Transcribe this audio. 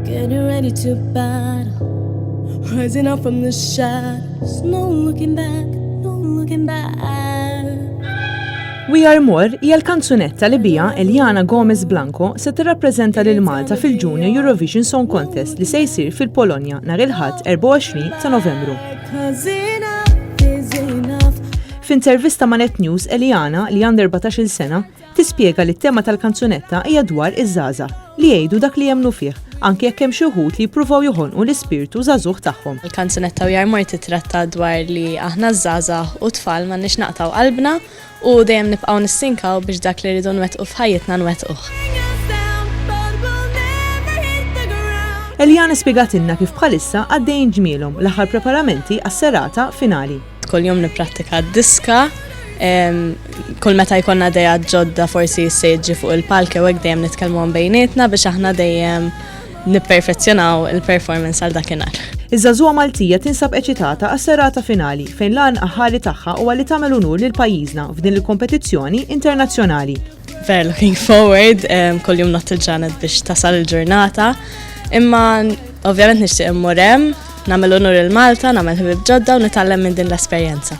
Getting ready to battle, rising up from the shadows. No looking back, no looking back. We Are More hija l-kanzunetta li bija Eliana Gomez Blanco se tirrappreżenta lil Malta fil-Junior Eurovision Song Contest li se jsir fil-Polonja nhar il-Ħadd 24 ta' Novembru. F'intervista ma' Net News, Eliana li għandha 14-il sena tispjega li t-tema tal-kanzunetta hija dwar iż-żgħażagħ li jgħidu dak li jemmnu fih, anke jekk hemm xi wħud li jippruvaw joħolqu l-ispirtu żagħżugħ tagħhom. Il-kanzunetta We Are More titratta dwar li aħna żgħażagħ u tfal m'għandniex naqtaw qalbna u dejjem nibqgħu nissinkaw biex dak li rridu nwettqu f'ħajjitna nwettquh. Eliana spjegatilna kif bħalissa għaddejjin ġmielhom l-aħħar preparamenti għas-serata finali. Kull jum nipprattika d-diska, kull meta jkollna dejja ġodda forsi sejġi fuq il-palke u hekk dejjem nitkellmu bejnietna biex aħna dejjem nipperfezzjonaw il-performance għal dakinhar. Iż-żagħżugħa Maltija tinsab eċitata għas-serata finali fejn l-għan aħħari tagħha huwa li tagħmel unur lil pajjiżna f'din il-kompetizzjoni internazzjonali. Very looking forward, kull jum not il-ġanet biex tasal il-ġurnata, imma ovvjament nixtieq immur hemm, nagħmel unur il-Malta, nagħmel ħbieb ġodda u nitgħallem minn din l-esperjenza.